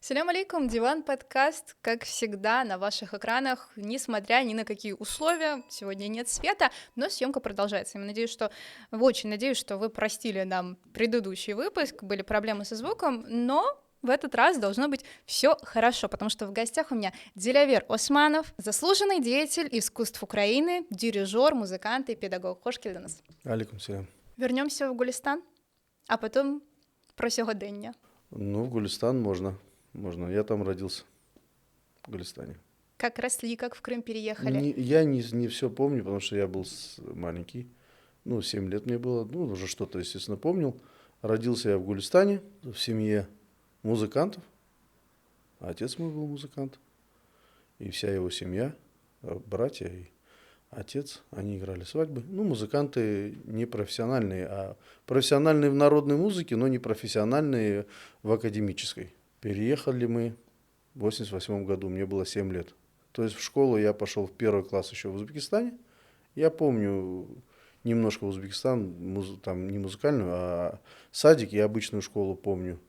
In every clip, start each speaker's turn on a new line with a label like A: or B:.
A: Салям алейкум, Диван подкаст, как всегда, на ваших экранах, несмотря ни на какие условия. Сегодня нет света, но съемка продолжается. Очень надеюсь, что вы простили нам предыдущий выпуск, были проблемы со звуком, но в этот раз должно быть все хорошо, потому что в гостях у меня Дилявер Османов, заслуженный деятель искусств Украины, дирижер, музыкант и педагог. Хош келдіңіз.
B: Алейкум салям.
A: Вернемся в Гулистан, а потом про сьогодення.
B: Ну, в Гулистан можно. Можно. Я там родился, в Гулистане.
A: Как росли, как в Крым переехали?
B: Я не все помню, потому что я был маленький. 7 лет мне было. Уже что-то, естественно, помнил. Родился я в Гулистане, в семье музыкантов. Отец мой был музыкант. И вся его семья, братья и отец, они играли свадьбы. Музыканты не профессиональные, а профессиональные в народной музыке, но не профессиональные в академической. Переехали мы в 88 году, мне было 7 лет. То есть в школу я пошел в 1 класс еще в Узбекистане. Я помню немножко Узбекистан, там не музыкальную, а садик и обычную школу помню.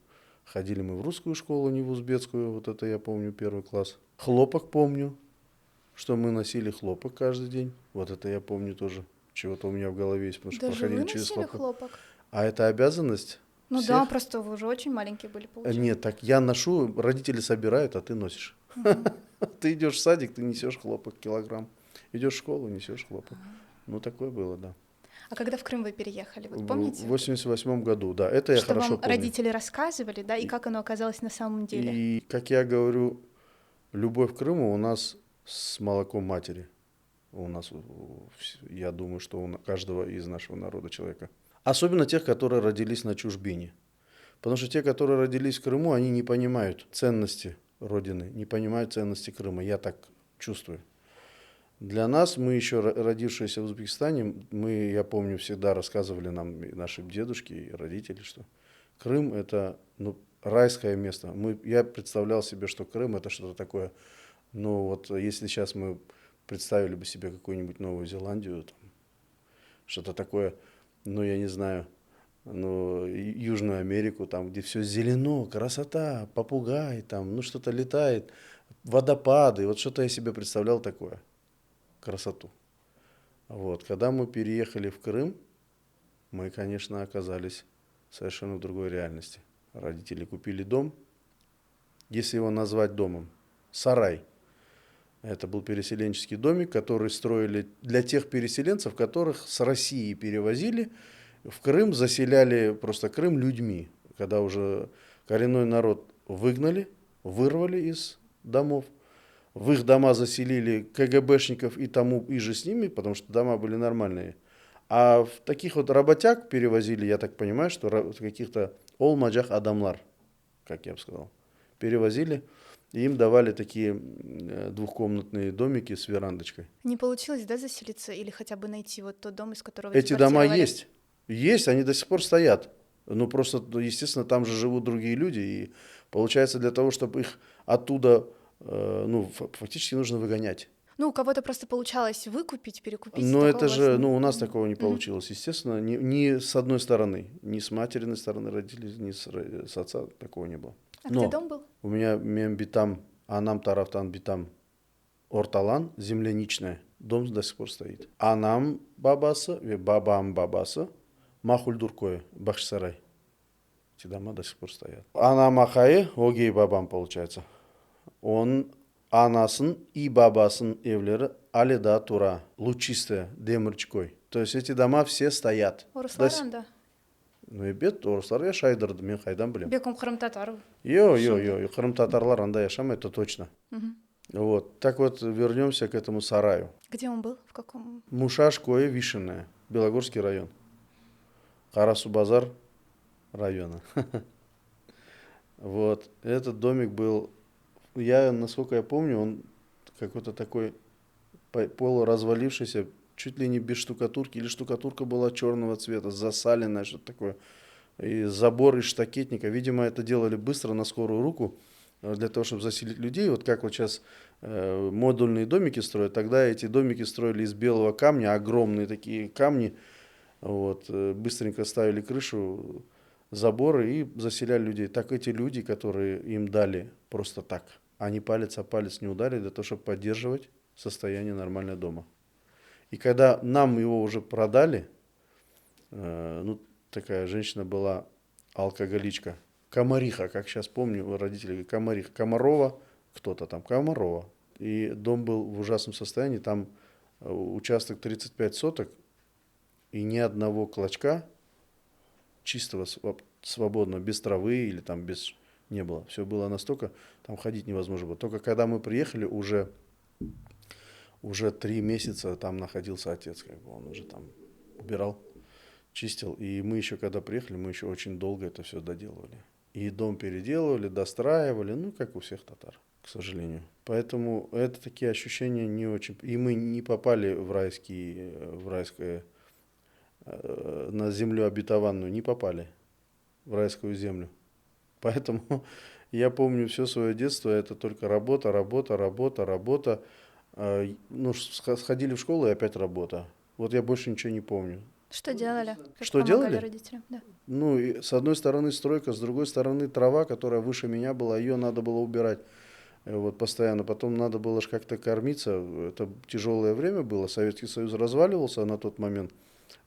B: Ходили мы в русскую школу, не в узбекскую, вот это я помню 1 класс. Хлопок помню, что мы носили хлопок каждый день. Вот это я помню тоже. Чего-то у меня в голове есть, потому что
A: Даже
B: проходили
A: вы
B: через
A: носили
B: хлопок.
A: хлопок?
B: А это обязанность
A: Ну
B: всех?
A: да, просто вы уже очень маленькие были, получается.
B: Нет, так я ношу, родители собирают, а ты носишь. Ты идешь в садик, ты несешь хлопок килограмм. Идешь в школу, несешь хлопок. Такое было, да.
A: А когда в Крым вы переехали, вот
B: В
A: помните?
B: 88 году, да, это я
A: Что
B: хорошо
A: вам
B: помню.
A: родители рассказывали, да, и как оно оказалось на самом деле?
B: И, как я говорю, любовь к Крыму у нас с молоком матери. У нас, я думаю, что у каждого из нашего народа человека. Особенно тех, которые родились на чужбине. Потому что те, которые родились в Крыму, они не понимают ценности Родины, не понимают ценности Крыма. Я так чувствую. Для нас, мы еще родившиеся в Узбекистане, я помню, всегда рассказывали нам наши дедушки и родители, что Крым это райское место. Я представлял себе, что Крым это что-то такое. Если сейчас мы представили бы себе какую-нибудь Новую Зеландию, что-то такое, я не знаю, Южную Америку, там, где все зелено, красота, попугай, там, что-то летает, водопады, вот что-то я себе представлял такое, красоту. Когда мы переехали в Крым, мы, конечно, оказались совершенно в другой реальности. Родители купили дом, если его назвать домом, сарай. Это был переселенческий домик, который строили для тех переселенцев, которых с России перевозили в Крым, заселяли просто Крым людьми. Когда уже коренной народ вырвали из домов, в их дома заселили КГБшников и же с ними, потому что дома были нормальные. А в таких вот работяг перевозили, я так понимаю, что каких-то олмаджах адамлар, как я бы сказал, перевозили. И им давали такие двухкомнатные домики с верандочкой.
A: Не получилось, да, заселиться или хотя бы найти вот тот дом, из которого
B: Эти дома
A: депортировали?
B: есть, они до сих пор стоят. Просто, естественно, там же живут другие люди. И получается, для того, чтобы их оттуда, фактически нужно выгонять.
A: У кого-то просто получалось выкупить, перекупить.
B: Но
A: такого
B: это
A: у вас
B: же,
A: не
B: у
A: было.
B: нас такого не получилось. Естественно, ни с одной стороны, ни с материной стороны родителей, ни с отца такого не было.
A: А где дом был?
B: У меня битам, анам тарафтан битам орталан, земляничная. Дом до сих пор стоит. Анам бабасы, бабам бабасы, Махульдуркое, Бахчисарай. Эти дома до сих пор стоят. Анам Ахае, Огей бабам получается. Он анасын и бабасын евлері Алида Тура, Лучистая, Демырчкой. То есть эти дома все стоят.
A: Орысларында.
B: И бет, орыстар я шайдырды, мен қайдан білем.
A: Беком Крым татар.
B: Крым татарлар анда яшамайды, это точно. Так вот, вернемся к этому сараю.
A: Где он был? В каком?
B: Мушашкое, Вишенное, Белогорский район. Карасу-Базар района. Этот домик был, насколько я помню, он какой-то такой полуразвалившийся, чуть ли не без штукатурки, или штукатурка была черного цвета, засаленная, что-то такое. И забор из штакетника. Видимо, это делали быстро, на скорую руку, для того, чтобы заселить людей. Вот как вот сейчас модульные домики строят, тогда эти домики строили из белого камня, огромные такие камни. Быстренько ставили крышу, заборы и заселяли людей. Так эти люди, которые им дали просто так. Они палец о палец не ударили для того, чтобы поддерживать состояние нормальное дома. И когда нам его уже продали, ну, такая женщина была алкоголичка, Комариха, как сейчас помню, родители говорят, Комариха, Комарова, кто-то там, Комарова. И дом был в ужасном состоянии, там участок 35 соток, и ни одного клочка чистого, свободного, без травы или там без... не было. Все было настолько, там ходить невозможно было. Только когда мы приехали, уже 3 месяца там находился отец, как бы он уже там убирал, чистил. И мы еще, когда приехали, мы еще очень долго это все доделывали. И дом переделывали, достраивали, ну, как у всех татар, к сожалению. Поэтому это такие ощущения не очень... И мы не попали в райское, на землю обетованную, не попали в райскую землю. Поэтому я помню все свое детство, это только работа, работа, работа, работа. Ну, сходили в школу и опять работа. Вот я больше ничего не помню.
A: Что делали? Как
B: Что
A: помогали
B: делали?
A: родителям? Да.
B: Ну, и с одной стороны стройка, с другой стороны трава, которая выше меня была, ее надо было убирать вот постоянно. Потом надо было же как-то кормиться. Это тяжелое время было. Советский Союз разваливался на тот момент.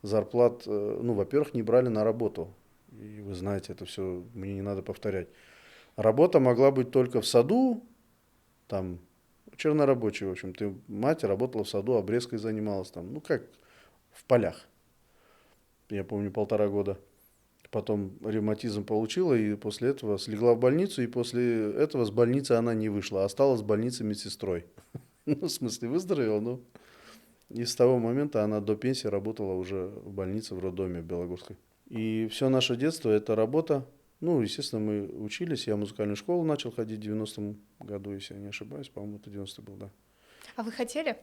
B: Зарплат, ну, во-первых, не брали на работу. И вы знаете, это все мне не надо повторять. Работа могла быть только в саду, там, чернорабочий, в общем. Мать работала в саду, обрезкой занималась там, ну, как в полях. Я помню, 1,5 года. Потом ревматизм получила, и после этого слегла в больницу, и после этого с больницы она не вышла, а осталась в больнице медсестрой. Ну, в смысле, выздоровела, но... И с того момента она до пенсии работала уже в больнице в роддоме в Белогорской. И все наше детство это работа. Ну, естественно, мы учились. Я в музыкальную школу начал ходить в 90-м году, если я не ошибаюсь. По-моему, это 90-й был, да.
A: А вы хотели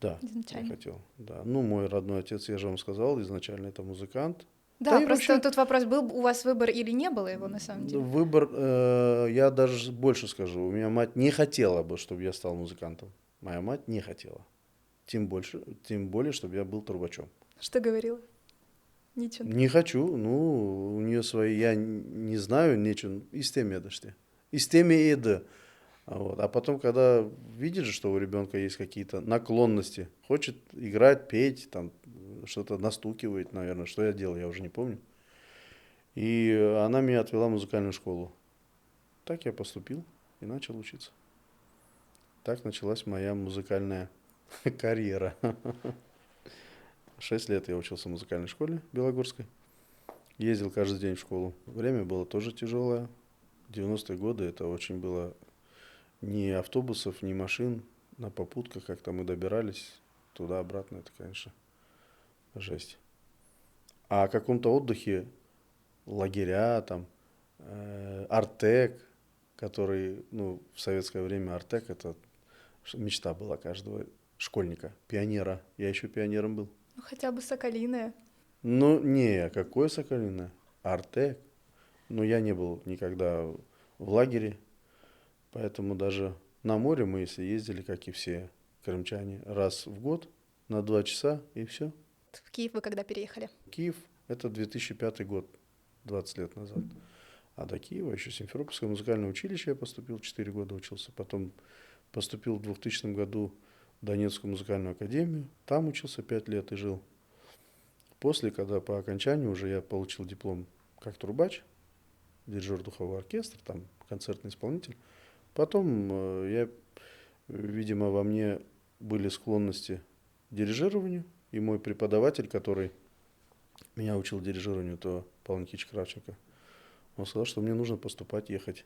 B: Да, я
A: изначально?
B: хотел. Да. Ну, мой родной отец, я же вам сказал, изначально это музыкант.
A: Да,
B: и
A: просто
B: вообще,
A: тут вопрос, был у вас выбор или не было его на самом деле?
B: выбор, я даже больше скажу. У меня мать не хотела бы, чтобы я стал музыкантом. Моя мать не хотела. Тем более, чтобы я был трубачом.
A: Что говорила? Ничего.
B: Не хочу, ну, у нее свои, я не знаю, нечего, истемедашти. Истемееды. Вот. А потом, когда видишь, что у ребенка есть какие-то наклонности, хочет играть, петь, там, что-то настукивает, наверное, что я делал, я уже не помню. И она меня отвела в музыкальную школу. Так я поступил и начал учиться. Так началась моя музыкальная карьера. 6 лет я учился в музыкальной школе Белогорской. Ездил каждый день в школу. Время было тоже тяжелое. 90-е годы это очень было ни автобусов, ни машин. На попутках как-то мы добирались туда-обратно. Это, конечно, жесть. А о каком-то отдыхе, лагеря, там, Артек, который, ну, в советское время Артек это мечта была каждого школьника, пионера. Я еще пионером был.
A: Ну, хотя бы Соколиная.
B: Ну, не, какое Соколино? Артек. Но я не был никогда в лагере, поэтому даже на море мы, если ездили, как и все крымчане, раз в год на 2 часа и все.
A: В Киев вы когда переехали?
B: Киев, это 2005 год, 20 лет назад. А до Киева еще Симферопольское музыкальное училище я поступил, 4 года учился. Потом поступил в 2000 году в Донецкую музыкальную академию. Там учился 5 лет и жил. После, когда по окончанию уже я получил диплом как трубач, дирижер духового оркестра, там концертный исполнитель. Потом видимо, во мне были склонности к дирижированию, и мой преподаватель, который меня учил дирижированию, то Павел Никитич Кравченко, он сказал, что мне нужно поступать, ехать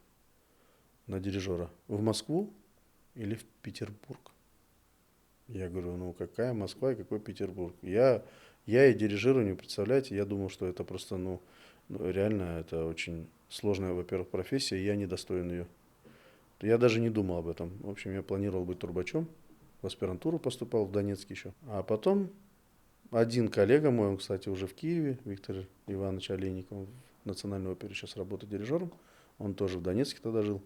B: на дирижера в Москву или в Петербург. Я говорю, ну какая Москва и какой Петербург? Я и дирижированию, представляете, я думал, что это просто, ну реально, это очень сложная, во-первых, профессия, и я недостоин ее. Я даже не думал об этом. В общем, я планировал быть трубачом, в аспирантуру поступал в Донецке еще. А потом один коллега мой, он, кстати, уже в Киеве, Виктор Иванович Олейников, он в Национальной опере сейчас работает дирижером, он тоже в Донецке тогда жил.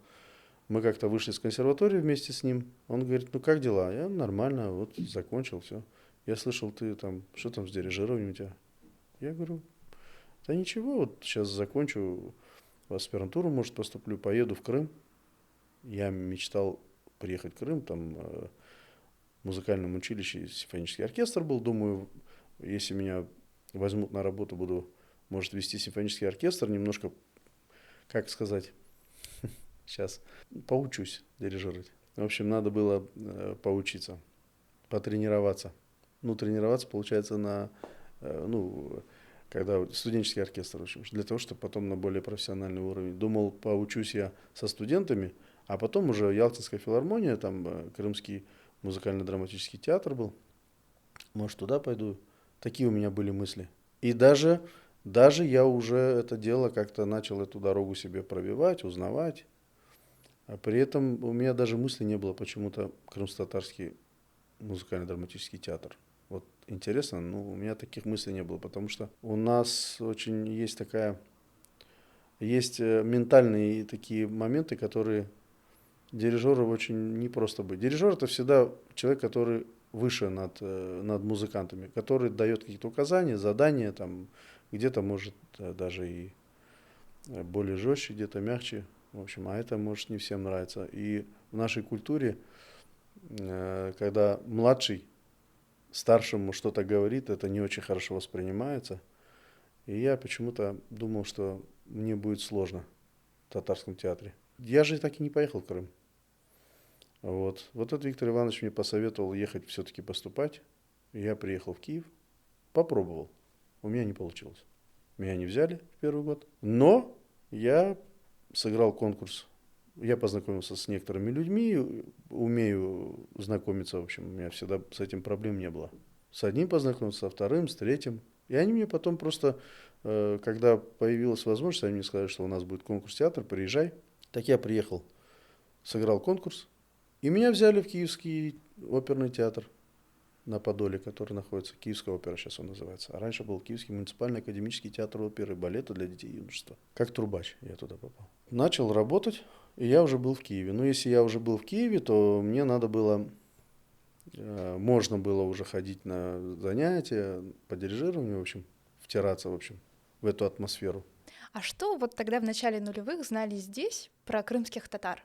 B: Мы как-то вышли с консерватории вместе с ним. Он говорит, ну как дела? Я нормально, вот закончил, все. Я слышал, ты там, что там с дирижированием у тебя? Я говорю, да ничего, вот сейчас закончу в аспирантуру, может, поступлю, поеду в Крым. Я мечтал приехать в Крым, там в музыкальном училище симфонический оркестр был. Думаю, если меня возьмут на работу, буду, может, вести симфонический оркестр, немножко, как сказать, сейчас поучусь дирижировать. В общем, надо было поучиться, потренироваться. Ну, тренироваться, получается, когда студенческий оркестр, в общем, для того, чтобы потом на более профессиональный уровень. Думал, поучусь я со студентами, а потом уже Ялтинская филармония, там Крымский музыкально-драматический театр был. Может, туда пойду. Такие у меня были мысли. И даже я уже это дело как-то начал эту дорогу себе пробивать, узнавать. А при этом у меня даже мысли не было почему-то Крымско-Татарский музыкально-драматический театр. Вот интересно, у меня таких мыслей не было, потому что у нас очень есть ментальные такие моменты, которые дирижеру очень непросто быть. Дирижер это всегда человек, который выше над музыкантами, который дает какие-то указания, задания, там, где-то может даже и более жестче, где-то мягче. В общем, а это может не всем нравиться. И в нашей культуре, когда младший старшему что-то говорит, это не очень хорошо воспринимается. И я почему-то думал, что мне будет сложно в татарском театре. Я же так и не поехал в Крым. Вот этот Виктор Иванович мне посоветовал ехать все-таки поступать. Я приехал в Киев, попробовал. У меня не получилось. Меня не взяли в первый год. Но я сыграл конкурс. Я познакомился с некоторыми людьми, умею знакомиться, в общем, у меня всегда с этим проблем не было. С одним познакомился, со вторым, с третьим. И они мне потом просто, когда появилась возможность, они мне сказали, что у нас будет конкурс-театр, приезжай. Так я приехал, сыграл конкурс, и меня взяли в Киевский оперный театр на Подоле, который находится, Киевская опера сейчас он называется. А раньше был Киевский муниципальный академический театр оперы и балета для детей и юношества. Как трубач я туда попал. Начал работать, и я уже был в Киеве. Но если я уже был в Киеве, то мне надо было, можно было уже ходить на занятия по дирижированию, в общем, втираться, в общем, в эту атмосферу.
A: А что вот тогда в начале нулевых знали здесь про крымских татар?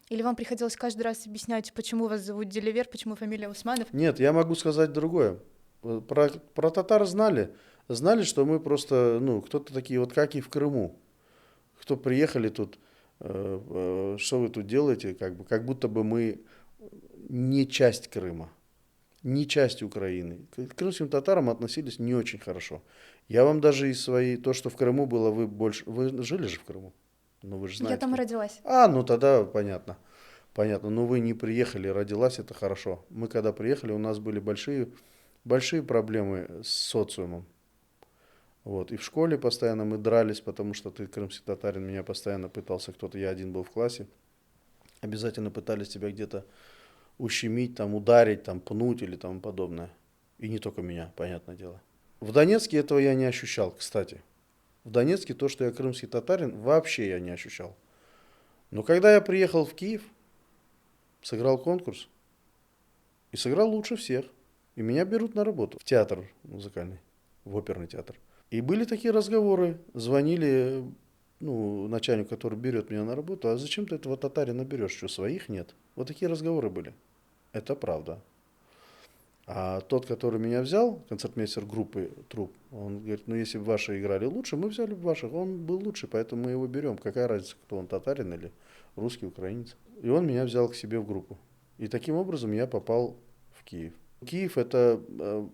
A: Или вам приходилось каждый раз объяснять, почему вас зовут Деливер, почему фамилия Усманов?
B: Нет, я могу сказать другое. Про татар знали. Знали, что мы просто, кто-то такие, вот как и в Крыму. Кто приехали тут, что вы тут делаете, как будто бы мы не часть Крыма, не часть Украины. К крымским татарам относились не очень хорошо. Я вам даже из своей, то, что в Крыму было, вы жили же в Крыму? Ну, вы же
A: Я
B: знаете.
A: там родилась.
B: Ну тогда понятно. Понятно, но вы не приехали, родилась, это хорошо. Мы когда приехали, у нас были большие проблемы с социумом. Вот. И в школе постоянно мы дрались, потому что ты крымский татарин, меня постоянно пытался кто-то, я один был в классе. Обязательно пытались тебя где-то ущемить, там, ударить, там, пнуть или тому подобное. И не только меня, понятное дело. В Донецке этого я не ощущал, кстати. В Донецке то, что я крымский татарин, вообще я не ощущал. Но когда я приехал в Киев, сыграл конкурс, и сыграл лучше всех. И меня берут на работу в театр музыкальный, в оперный театр. И были такие разговоры, звонили начальнику, который берет меня на работу, а зачем ты этого татарина берешь, что своих нет? Вот такие разговоры были. Это правда. А тот, который меня взял, концертмейстер группы труп, он говорит, если бы ваши играли лучше, мы взяли бы ваших. Он был лучше, поэтому мы его берем. Какая разница, кто он, татарин или русский, украинец. И он меня взял к себе в группу. И таким образом я попал в Киев. Киев это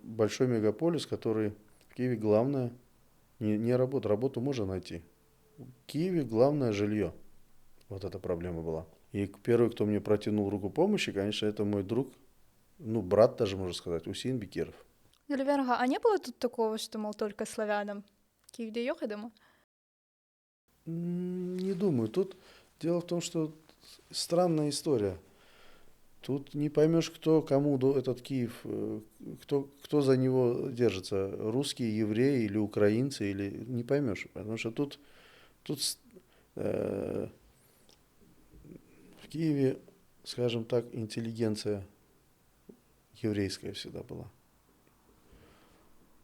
B: большой мегаполис, который в Киеве главное не работа. Работу можно найти. В Киеве главное жилье. Вот эта проблема была. И первый, кто мне протянул руку помощи, конечно, это мой друг, брат даже, можно сказать, Усейн Бекиров.
A: Деливерга, а не было тут такого, что, мол, только славянам? Киевде йохидемо?
B: Не думаю. Тут дело в том, что странная история. Тут не поймешь, кто кому этот Киев, кто за него держится, русские, евреи или украинцы, или не поймешь. Потому что тут в Киеве, скажем так, интеллигенция еврейская всегда была.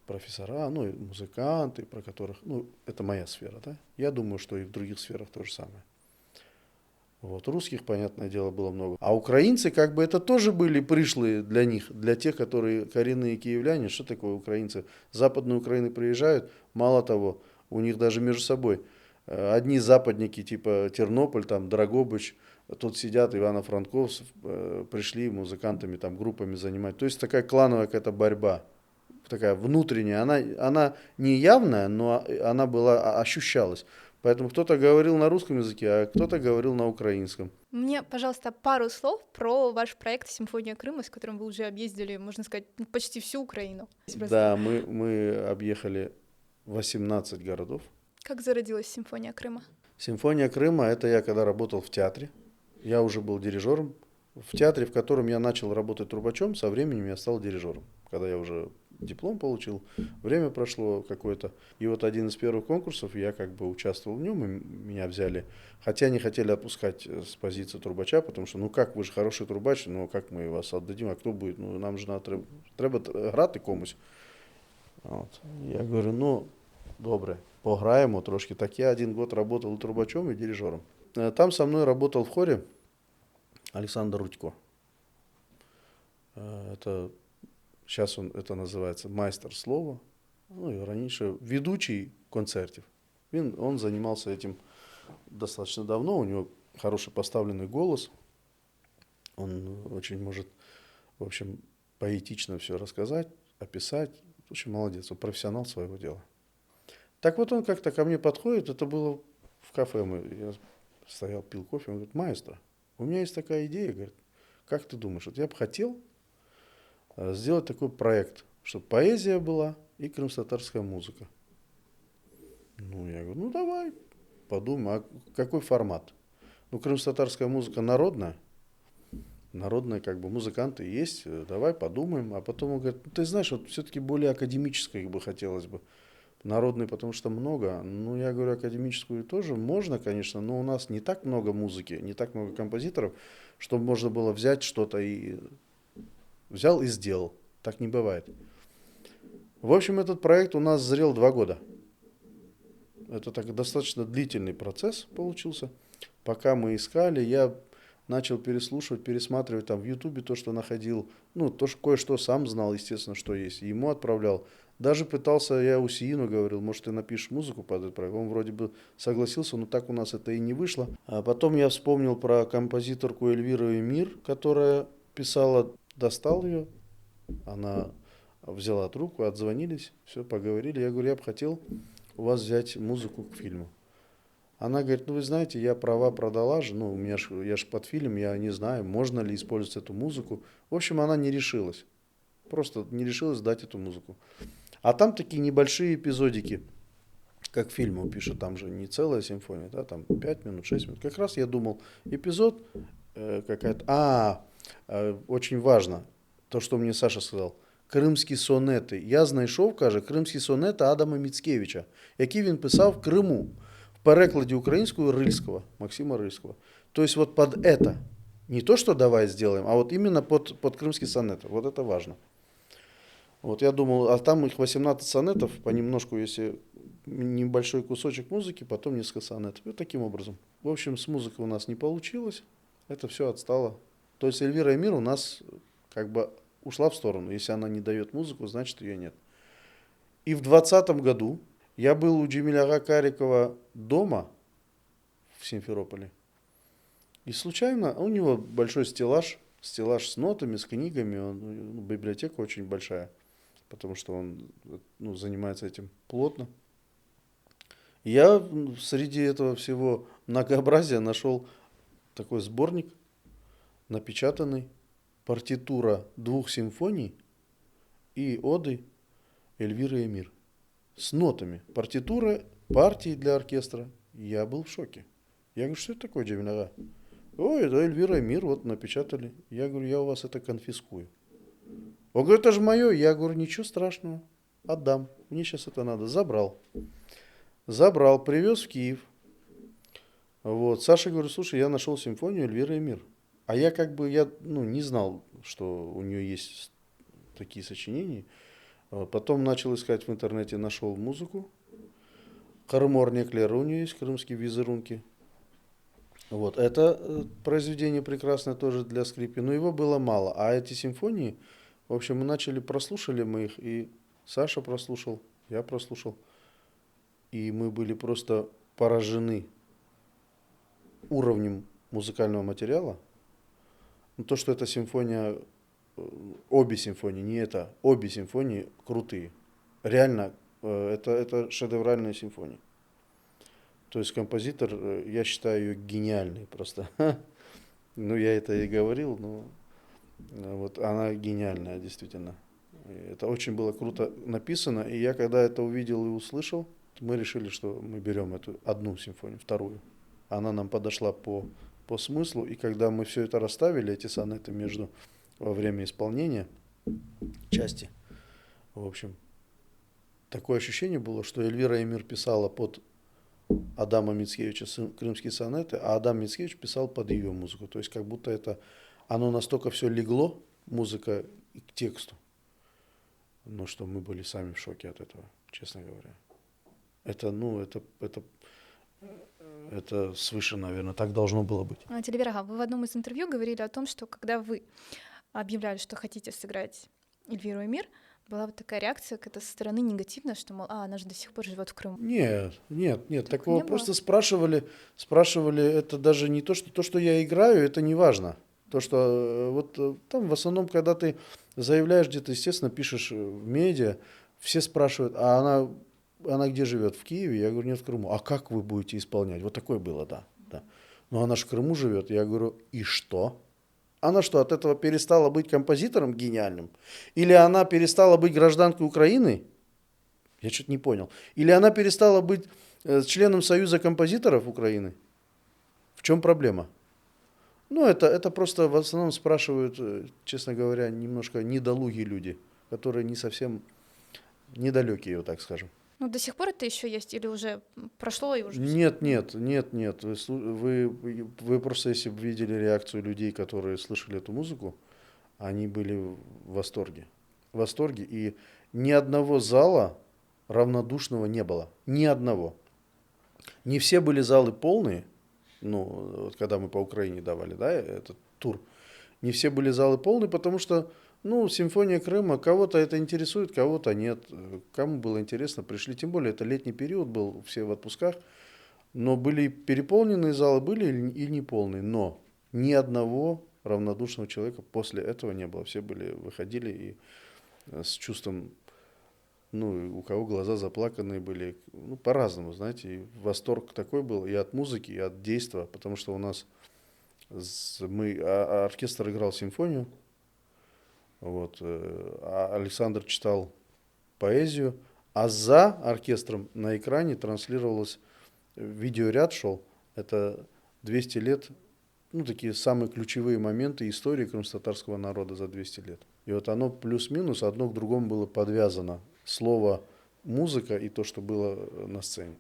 B: Профессора, и музыканты, про которых, это моя сфера, да? Я думаю, что и в других сферах то же самое. Вот, русских, понятное дело, было много. А украинцы, как бы, это тоже были пришлые для них, для тех, которые коренные киевляне. Что такое украинцы? С Западной Украины приезжают, мало того, у них даже между собой одни западники, типа Тернополь, там, Драгобыч, тут сидят Ивано-Франковск, пришли музыкантами, там, группами занимать. То есть такая клановая какая-то борьба, такая внутренняя. Она не явная, но она была, ощущалась. Поэтому кто-то говорил на русском языке, а кто-то говорил на украинском.
A: Мне, пожалуйста, пару слов про ваш проект «Симфония Крыма», с которым вы уже объездили, можно сказать, почти всю Украину.
B: Да, мы объехали 18 городов.
A: Как зародилась «Симфония Крыма»?
B: Симфония Крыма — это я когда работал в театре. Я уже был дирижером. В театре, в котором я начал работать трубачом, со временем я стал дирижером. Когда я уже диплом получил, время прошло какое-то. И вот один из первых конкурсов, я как бы участвовал в нем, и меня взяли. Хотя не хотели отпускать с позиции трубача, потому что, ну как, вы же хороший трубач, но как мы вас отдадим, а кто будет? Ну нам же треба грати комусь. От. Я говорю, ну, добре, пограємо трошки. Так я 1 год работал и трубачом, и дирижером. Там со мной работал в хоре Александр Рудько. Это, сейчас это называется майстер слова. Ну, и раньше ведущий концертов. Он занимался этим достаточно давно, у него хороший поставленный голос. Он очень может, в общем, поэтично все рассказать, описать. Очень молодец, он профессионал своего дела. Так вот он как-то ко мне подходит, это было в кафе, я стоял, пил кофе, он говорит, маэстро, у меня есть такая идея, говорит, как ты думаешь, вот я бы хотел сделать такой проект, чтобы поэзия была и крымско-татарская музыка. Ну, я говорю, ну давай, подумай, а какой формат? Ну, крымско-татарская музыка народная как бы музыканты есть, давай подумаем. А потом он говорит, ну, ты знаешь, вот все-таки более академической бы хотелось бы. Народной, потому что много. Ну, я говорю, академическую тоже можно, конечно, но у нас не так много музыки, не так много композиторов, чтобы можно было взять что-то и взял и сделал. Так не бывает. В общем, этот проект у нас зрел 2 года. Это так достаточно длительный процесс получился. Пока мы искали, я начал переслушивать, пересматривать там в Ютубе то, что находил. Ну, то, что кое-что сам знал, естественно, что есть. И ему отправлял. Даже пытался, я у Сиину говорил, может, ты напишешь музыку под этот проект. Он вроде бы согласился, но так у нас это и не вышло. А потом я вспомнил про композиторку Эльвиру Эмир, которая писала, достал ее. Она взяла трубку, отзвонились, все, поговорили. Я говорю, я бы хотел у вас взять музыку к фильму. Она говорит, ну вы знаете, я права продала же, ну я ж под фильм, я не знаю, можно ли использовать эту музыку. В общем, она не решилась. Просто не решилась дать эту музыку. А там такие небольшие эпизодики, как фильм пишет, там же не целая симфония, да, там 5 минут, 6 минут. Как раз я думал, эпизод какая-то... очень важно, то, что мне Саша сказал. Кримські сонети. Я знайшов, каже, кримські сонети Адама Міцкевича, які він писав в Криму. В перекладе украинского Рыльского, Максима Рыльского. То есть вот под это, не то, что давай сделаем, а вот именно под крымские сонеты. Вот это важно. Вот я думал, а там их 18 сонетов, понемножку, если небольшой кусочек музыки, потом несколько сонетов. И таким образом. В общем, с музыкой у нас не получилось, это все отстало. То есть Эльвира Эмир у нас как бы ушла в сторону. Если она не дает музыку, значит ее нет. И в 2020 году я был у Джемиляга Карикова дома в Симферополе. И случайно, у него большой стеллаж с нотами, с книгами, библиотека очень большая, потому что он занимается этим плотно. И я среди этого всего многообразия нашел такой сборник, напечатанный, партитура 2 симфоний и оды Эльвиры Эмир. С нотами. Партитура партии для оркестра. Я был в шоке. Я говорю, что это такое, Джемиляга? Ой, это Эльвира Эмир, вот напечатали. Я говорю, я у вас это конфискую. Он говорит, это же мое. Я говорю, ничего страшного, отдам. Мне сейчас это надо. Забрал, привез в Киев. Вот. Саша говорит, слушай, я нашел симфонию Эльвиры Эмир. А я не знал, что у нее есть такие сочинения. Потом начал искать в интернете, нашел музыку. Кармор Неклер, у нее есть крымские визерунки. Вот, это произведение прекрасное тоже для скрипки, но его было мало. А эти симфонии, в общем, мы прослушали мы их, и Саша прослушал, я прослушал, и мы были просто поражены уровнем музыкального материала. Ну, то, что эта симфония, обе симфонии, не это, обе симфонии крутые. Реально, это шедевральные симфонии. То есть композитор, я считаю ее гениальной просто. Ну, я это и говорил, но вот она гениальная, действительно. И это очень было круто написано, и я когда это увидел и услышал, мы решили, что мы берем эту одну симфонию, вторую. Она нам подошла по смыслу, и когда мы все это расставили, эти сонеты между во время исполнения части, в общем, такое ощущение было, что Эльвира Эмир писала под Адама Мицкевича крымские сонеты, а Адам Мицкевич писал под ее музыку. То есть как будто это оно настолько все легло, музыка к тексту, но что мы были сами в шоке от этого, честно говоря. Это, ну, это свыше, наверное, так должно было быть.
A: Телеверага, вы в одном из интервью говорили о том, что когда вы объявляли, что хотите сыграть Эльвиру Эмир, была вот такая реакция какая-то со стороны негативная, что, мол, она же до сих пор живет в Крыму.
B: Нет, такого
A: Не было?
B: просто спрашивали, это даже не то, что я играю, это не важно. То, что там в основном, когда ты заявляешь где-то, естественно, пишешь в медиа, все спрашивают, а она где живет? В Киеве? Я говорю, нет, в Крыму. А как вы будете исполнять? Вот такое было, да. Но она же в Крыму живет. Я говорю, и что? Она что, от этого перестала быть композитором гениальным? Или она перестала быть гражданкой Украины? Я что-то не понял. Или она перестала быть членом Союза композиторов Украины? В чем проблема? Ну, это просто в основном спрашивают, честно говоря, немножко недолугие люди, которые не совсем недалекие, вот так скажем.
A: Ну, до сих пор это еще есть или уже прошло и уже всё?
B: Нет. Вы просто, если бы видели реакцию людей, которые слышали эту музыку, они были в восторге. В восторге. И ни одного зала равнодушного не было. Ни одного. Не все были залы полные. Ну, вот когда мы по Украине давали, да, этот тур. Не все были залы полные, потому что, ну, симфония Крыма, кого-то это интересует, кого-то нет. Кому было интересно, пришли. Тем более, это летний период был, все в отпусках. Но были переполненные залы, были и неполные. Но ни одного равнодушного человека после этого не было. Все выходили и с чувством, ну, у кого глаза заплаканные были, ну, по-разному, знаете. И восторг такой был и от музыки, и от действия, потому что у нас оркестр играл симфонию, вот, а Александр читал поэзию, а за оркестром на экране транслировалось, видеоряд шел, это 200 лет, ну, такие самые ключевые моменты истории крымско-татарского народа за 200 лет. И вот оно плюс-минус одно к другому было подвязано. Слово музыка и то, что было на сцене,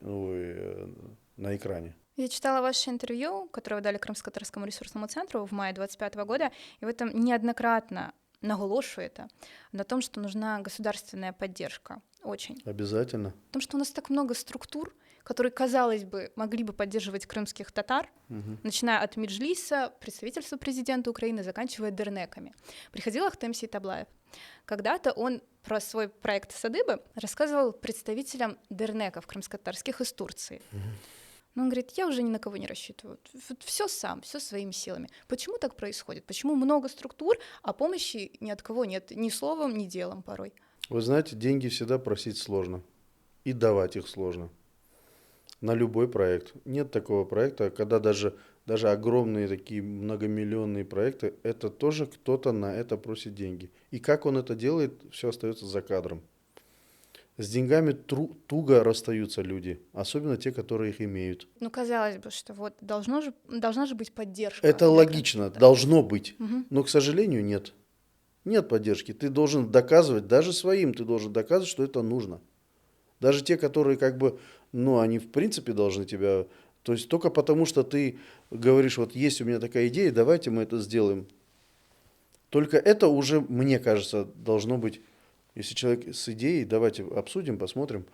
B: на экране.
A: Я читала ваше интервью, которое вы дали Крымско-татарскому ресурсному центру в мае 2025 года, и вы там неоднократно наголошиваете на том, что нужна государственная поддержка. Очень.
B: Обязательно.
A: Потому что у нас так много структур, которые, казалось бы, могли бы поддерживать крымских татар, начиная от Меджлиса, представительства президента Украины, заканчивая дернеками. Приходил Ахтем Сейтаблаев. Когда-то он про свой проект Садыбы рассказывал представителям дернеков крымско-татарских из Турции. Но он говорит, я уже ни на кого не рассчитываю. Все сам, все своими силами. Почему так происходит? Почему много структур, а помощи ни от кого нет? Ни словом, ни делом порой.
B: Вы знаете, деньги всегда просить сложно. И давать их сложно. На любой проект. Нет такого проекта, когда даже огромные такие многомиллионные проекты, это тоже кто-то на это просит деньги. И как он это делает, все остается за кадром. С деньгами туго расстаются люди, особенно те, которые их имеют.
A: Ну, казалось бы, что вот должна же быть поддержка.
B: Это логично, должно быть. Но, к сожалению, нет. Нет поддержки. Ты должен доказывать, даже своим ты должен доказывать, что это нужно. Даже те, которые как бы, ну, они в принципе должны тебя... То есть только потому, что ты говоришь, вот есть у меня такая идея, давайте мы это сделаем. Только это уже, мне кажется, должно быть, если человек с идеей, давайте обсудим, посмотрим.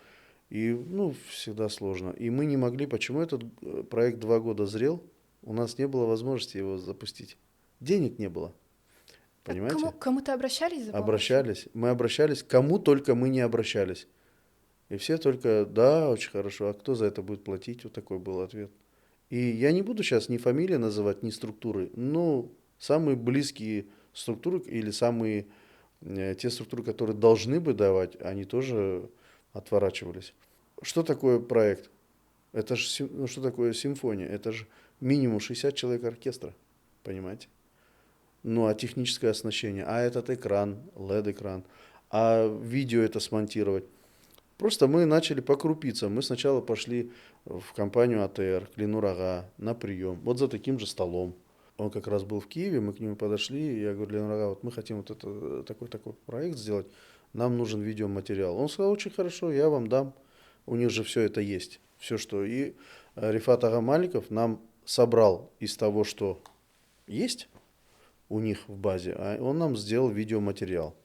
B: И, ну, всегда сложно. И мы не могли, почему этот проект 2 года зрел, У нас не было возможности его запустить. Денег не было.
A: Так
B: Понимаете?
A: кому-то обращались за помощью?
B: Обращались. Мы обращались, кому только мы не обращались. И все только, да, очень хорошо, а кто за это будет платить? Вот такой был ответ. И я не буду сейчас ни фамилии называть, ни структуры, но самые близкие структуры или самые те структуры, которые должны бы давать, они тоже отворачивались. Что такое проект? Это же, ну, что такое симфония? Это же минимум 60 человек оркестра, понимаете? Ну, а техническое оснащение, а этот экран, LED-экран, а видео это смонтировать. Просто мы начали по крупицам. Мы сначала пошли в компанию АТР, к Ленур Ага, на прием. Вот за таким же столом. Он как раз был в Киеве, мы к нему подошли, и я говорю, Ленур Ага, вот мы хотим вот это, такой проект сделать, нам нужен видеоматериал. Он сказал, очень хорошо, я вам дам. У них же все это есть. Все, что... И Рифат Ага Маликов нам собрал из того, что есть у них в базе, а он нам сделал видеоматериал.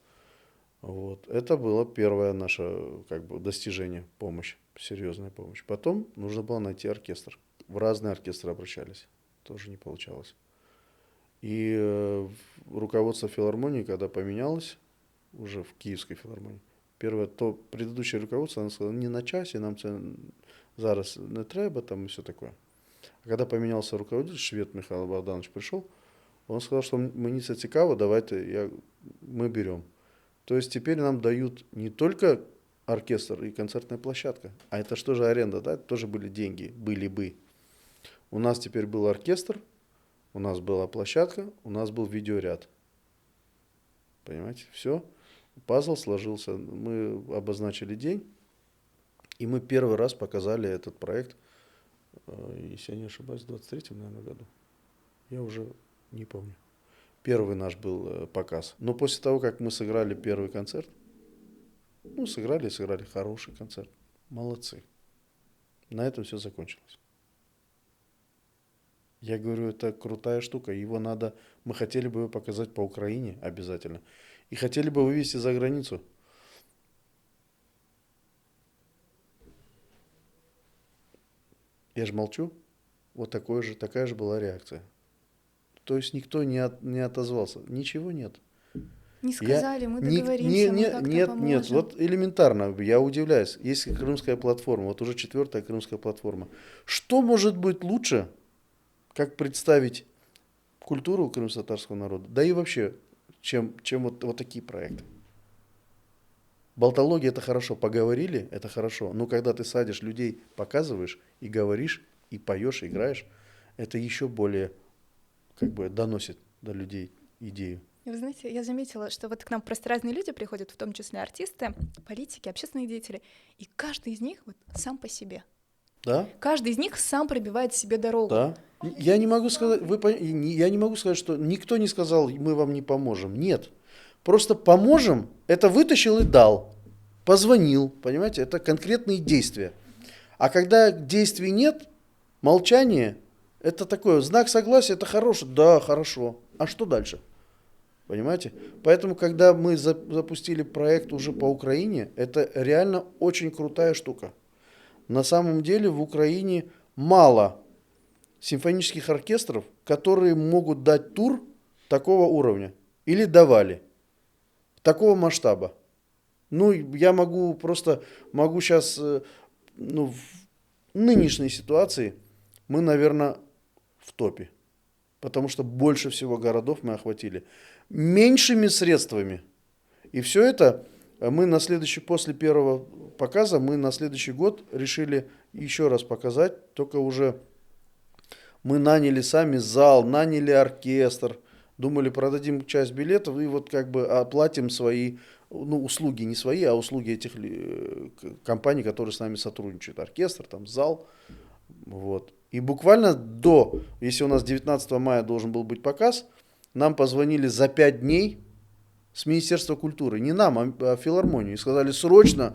B: Вот. Это было первое наше как бы, достижение, помощь, серьезная помощь. Потом нужно было найти оркестр. В разные оркестры обращались, тоже не получалось. И руководство филармонии, когда поменялось, уже в Киевской филармонии, предыдущее руководство, оно сказало, не на часе, нам це зараз не треба, там и все такое. А когда поменялся руководитель, швед Михаил Богданович пришел, он сказал, что мені це цікаво, давайте мы берем. То есть теперь нам дают не только оркестр и концертная площадка, а это что же аренда, да? Это тоже были деньги, были бы. У нас теперь был оркестр, у нас была площадка, у нас был видеоряд. Понимаете, все, пазл сложился, мы обозначили день, и мы первый раз показали этот проект, если я не ошибаюсь, в 23-м, наверное, году. Я уже не помню. Первый наш был показ. Но после того, как мы сыграли первый концерт, сыграли хороший концерт. Молодцы. На этом все закончилось. Я говорю, это крутая штука. Мы хотели бы его показать по Украине обязательно. И хотели бы вывести за границу. Я же молчу. Вот такая же была реакция. То есть никто не отозвался. Ничего нет.
A: Не сказали, мы договоримся, мы как-то поможем.
B: Нет, вот элементарно, я удивляюсь. Есть крымская платформа, вот уже 4-я крымская платформа. Что может быть лучше, как представить культуру крымско-татарского народа? Да и вообще, чем вот такие проекты. Болтология это хорошо, поговорили, это хорошо. Но когда ты садишь людей, показываешь и говоришь, и поешь, и играешь, это еще более как бы доносит до людей идею.
A: И вы знаете, я заметила, что вот к нам просто разные люди приходят, в том числе артисты, политики, общественные деятели, и каждый из них вот сам по себе.
B: Да?
A: Каждый из них сам пробивает себе дорогу.
B: Да. Я не могу сказать, что никто не сказал, мы вам не поможем. Нет. Просто поможем, это вытащил и дал. Позвонил, понимаете, это конкретные действия. А когда действий нет, молчание, это такое, знак согласия, это хорошо. Да, хорошо. А что дальше? Понимаете? Поэтому, когда мы запустили проект уже по Украине, это реально очень крутая штука. На самом деле в Украине мало симфонических оркестров, которые могут дать тур такого уровня. Или давали. Такого масштаба. Я могу сейчас, в нынешней ситуации, мы, наверное, в топе. Потому что больше всего городов мы охватили. Меньшими средствами. И все это после первого показа, мы на следующий год решили еще раз показать. Только уже мы наняли сами зал, наняли оркестр. Думали, продадим часть билетов и вот как бы оплатим свои, услуги не свои, а услуги этих компаний, которые с нами сотрудничают. Оркестр, там зал. Вот. И буквально если у нас 19 мая должен был быть показ, нам позвонили за 5 дней с Министерства культури, не нам, а філармонію. І сказали, срочно,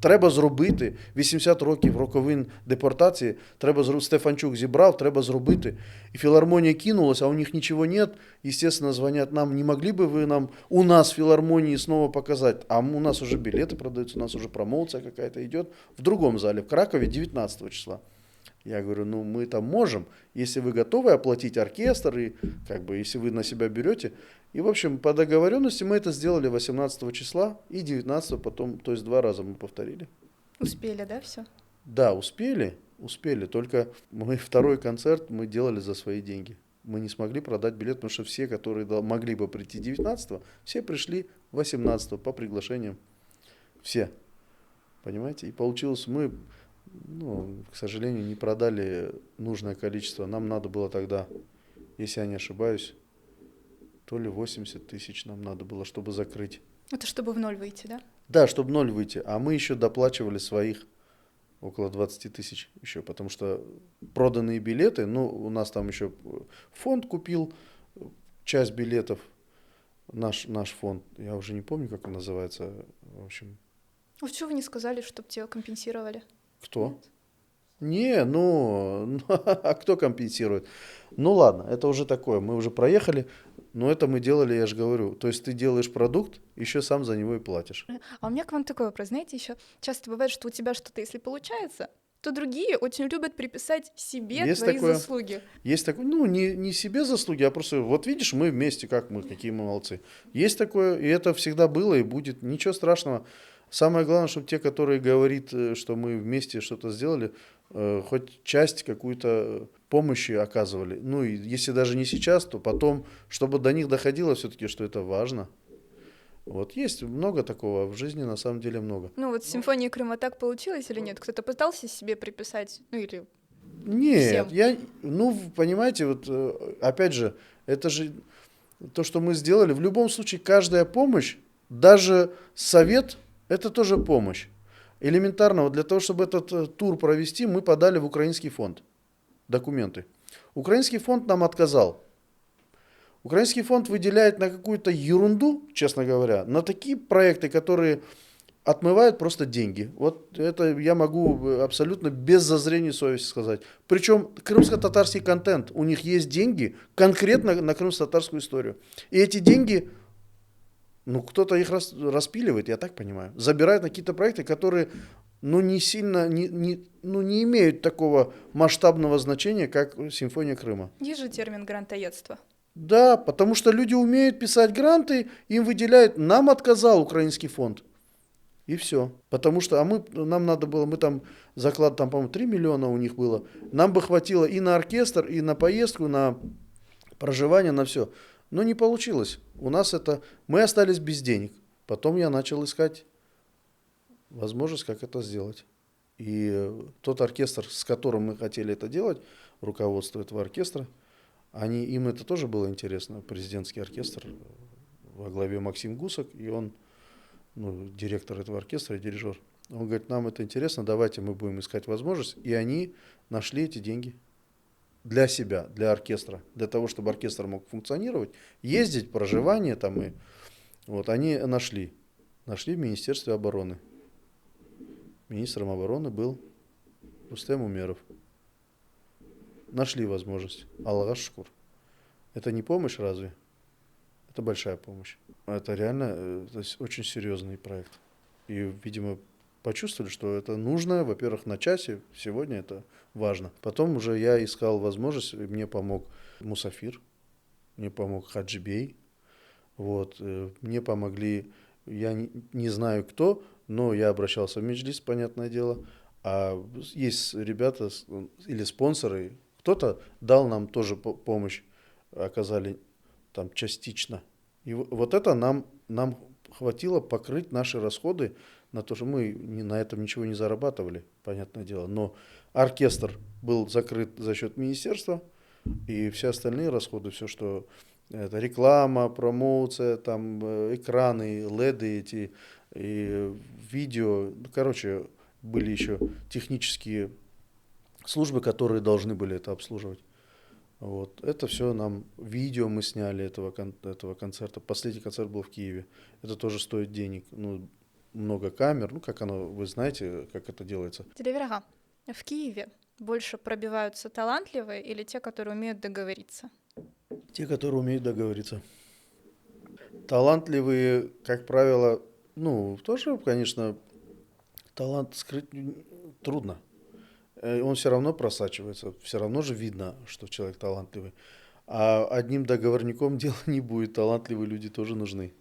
B: треба зробити, 80 років роковин депортації, треба зробити, Стефанчук зібрав, треба зробити. І філармонія кинулась, а у них ничего нет, естественно, звонят нам, не могли бы вы нам у нас в филармонии снова показать? А у нас уже билеты продаются, у нас уже промоуция какая-то идет в другом зале, в Кракове 19 числа. Я говорю, ну мы там можем, если вы готовы оплатить оркестр, и как бы если вы на себя берете. И, в общем, по договоренности мы это сделали 18 числа и 19 потом, то есть 2 раза мы повторили.
A: Успели, да, все?
B: Да, успели, только мы второй концерт мы делали за свои деньги. Мы не смогли продать билет, потому что все, которые могли бы прийти 19 все пришли 18 по приглашениям. Все, понимаете? И получилось, мы, ну, к сожалению, не продали нужное количество. Нам надо было тогда, если я не ошибаюсь, то ли 80 тысяч нам надо было, чтобы закрыть.
A: Это чтобы в ноль выйти, да?
B: Да, чтобы ноль выйти. А мы еще доплачивали своих около 20 тысяч еще, потому что проданные билеты, ну, у нас там еще фонд купил часть билетов, наш фонд, я уже не помню, как он называется, в общем.
A: А чего вы не сказали, чтобы тебя компенсировали?
B: Кто?
A: Нет?
B: Не, ну, а кто компенсирует? Ну ладно, это уже такое, мы уже проехали, но это мы делали, я же говорю, то есть ты делаешь продукт, еще сам за него и платишь.
A: А у меня к вам такой вопрос. Знаете, еще часто бывает, что у тебя что-то, если получается, то другие очень любят приписать себе
B: Есть
A: твои
B: такое.
A: заслуги.
B: Есть такое, ну, не себе заслуги, а просто, вот видишь, мы вместе, как мы, какие мы молодцы. Есть такое, и это всегда было и будет, ничего страшного. Самое главное, чтобы те, которые говорят, что мы вместе что-то сделали, хоть часть какую-то помощи оказывали. Ну, и если даже не сейчас, то потом, чтобы до них доходило все-таки, что это важно. Вот есть много такого, в жизни на самом деле много.
A: Ну вот с «Симфонией Крыма» так получилось или нет? Кто-то пытался себе приписать? Ну или
B: Нет,
A: всем?
B: ну, понимаете, вот опять же, это же то, что мы сделали. В любом случае, каждая помощь, даже совет, это тоже помощь. Элементарно, вот для того, чтобы этот тур провести, мы подали в Украинский фонд документы. Украинский фонд нам отказал. Украинский фонд выделяет на какую-то ерунду, честно говоря, на такие проекты, которые отмывают просто деньги. Вот это я могу абсолютно без зазрения совести сказать. Причем крымско-татарский контент, у них есть деньги конкретно на крымско-татарскую историю. И эти деньги, ну, кто-то их распиливает, я так понимаю. Забирает на какие-то проекты, которые, ну, не сильно, ну, не имеют такого масштабного значения, как «Симфония Крыма».
A: Есть же термин «грантоедство».
B: Да, потому что люди умеют писать гранты, им выделяют. Нам отказал Украинский фонд. И все. Потому что, нам надо было, мы там, заклад там, по-моему, 3 миллиона у них было. Нам бы хватило и на оркестр, и на поездку, на проживание, на все. Но не получилось. У нас это, мы остались без денег. Потом я начал искать возможность, как это сделать. И тот оркестр, с которым мы хотели это делать, руководство этого оркестра, им это тоже было интересно. Президентский оркестр во главе Максим Гусак, и он, ну, директор этого оркестра, дирижер. Он говорит, нам это интересно, давайте мы будем искать возможность. И они нашли эти деньги для себя, для оркестра, для того, чтобы оркестр мог функционировать, ездить, проживание там. И вот они нашли в Министерстве обороны. Министром обороны был Рустем Умеров. Нашли возможность. Аллах шукур. Это не помощь разве? Это большая помощь. Это реально то есть очень серьезный проект. И, видимо, почувствовали, что это нужно, во-первых, на часе, сегодня это важно. Потом уже я искал возможность, мне помог Мусафир, мне помог Хаджибей, вот, мне помогли, я не знаю кто, но я обращался в Меджлис, понятное дело, а есть ребята или спонсоры, кто-то дал нам тоже помощь, оказали там частично. И вот это нам хватило покрыть наши расходы на то, что мы на этом ничего не зарабатывали, понятное дело. Но оркестр был закрыт за счет министерства, и все остальные расходы, все, что это реклама, промоуция, там экраны, леды эти, и видео, короче, были еще технические службы, которые должны были это обслуживать. Вот. Это все нам, видео мы сняли этого концерта. Последний концерт был в Киеве. Это тоже стоит денег. Ну, много камер. Ну, как оно, вы знаете, как это делается.
A: Телеверга. В Киеве больше пробиваются талантливые или те, которые умеют договориться?
B: Те, которые умеют договориться. Талантливые, как правило, ну, тоже, конечно, талант скрыть трудно. он все равно просачивается, все равно же видно, что человек талантливый. А одним договорником дело не будет, талантливые люди тоже нужны.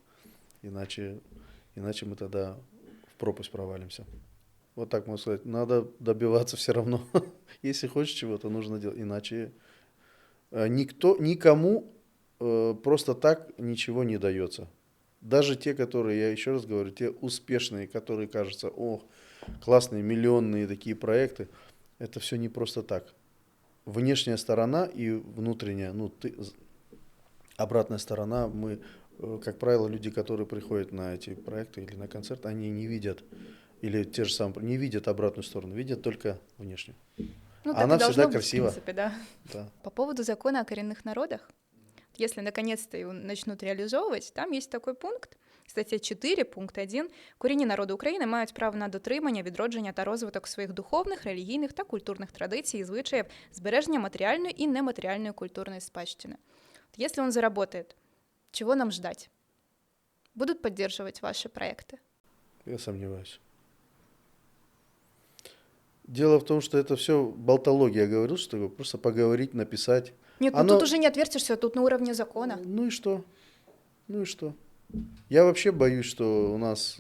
B: Иначе мы тогда в пропасть провалимся. Вот так можно сказать. Надо добиваться все равно. Если хочешь чего-то, нужно делать. Иначе никому просто так ничего не дается. Даже те, которые, я еще раз говорю, те успешные, которые кажутся, классные, миллионные такие проекты, это все не просто так. Внешняя сторона и внутренняя, обратная сторона, как правило, люди, которые приходят на эти проекты или на концерт, они не видят, или те же самые, не видят обратную сторону, видят только внешнюю.
A: Ну, так
B: Она
A: и должно
B: всегда
A: быть,
B: красива.
A: в принципе, да.
B: Да.
A: По поводу закона о коренных народах. Если наконец-то его начнут реалізовувати, там є такий пункт, стаття 4, пункт 1. Корінні народи України мають право на дотримання, відродження та розвиток своїх духовних, релігійних та культурних традицій і звичаїв, збереження матеріальної і нематеріальної культурної спадщини. Если он заработает, чего нам ждать? Будут поддерживать ваши проекты?
B: Я сомневаюсь. Дело в том, что это все болтология. Я говорил, что просто поговорить, написать.
A: Нет, ну тут уже не отвертишься, тут на уровне закона.
B: Ну и что? Ну и что? Я вообще боюсь, что у нас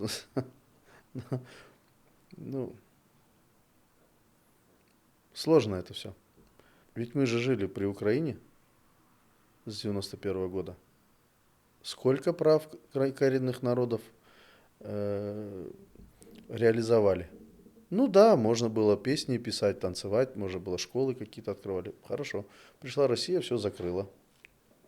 B: сложно это все. Ведь мы же жили при Украине с 91 года. Сколько прав коренных народов реализовали? Ну да, можно было песни писать, танцевать, можно было школы какие-то открывали. Хорошо. Пришла Россия, все закрыла.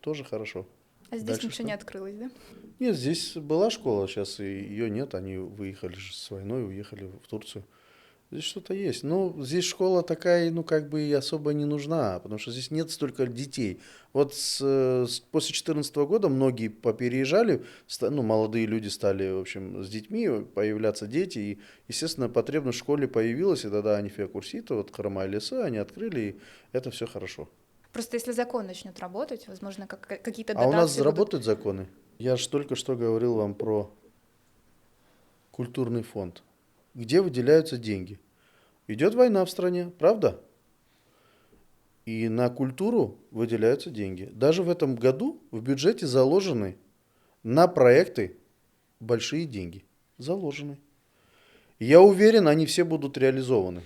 B: Тоже хорошо.
A: А здесь
B: Дальше
A: ничего
B: что?
A: не открылось, да?
B: Нет, здесь была школа, сейчас ее нет. Они выехали с войной, уехали в Турцию. Здесь что-то есть. Но здесь школа такая, как бы и особо не нужна, потому что здесь нет столько детей. Вот после 2014 года многие попереезжали, молодые люди стали, в общем, с детьми, появляться дети, и, естественно, потребность в школе появилась, и тогда Анифия Курсита, вот Хромая Леса, они открыли, и это все хорошо.
A: Просто если закон начнет работать, возможно, какие-то
B: дотации. А у нас работают
A: будут...
B: законы? Я же только что говорил вам про культурный фонд. Где выделяются деньги? Идет война в стране, правда? И на культуру выделяются деньги. Даже в этом году в бюджете заложены на проекты большие деньги. Заложены. Я уверен, они все будут реализованы.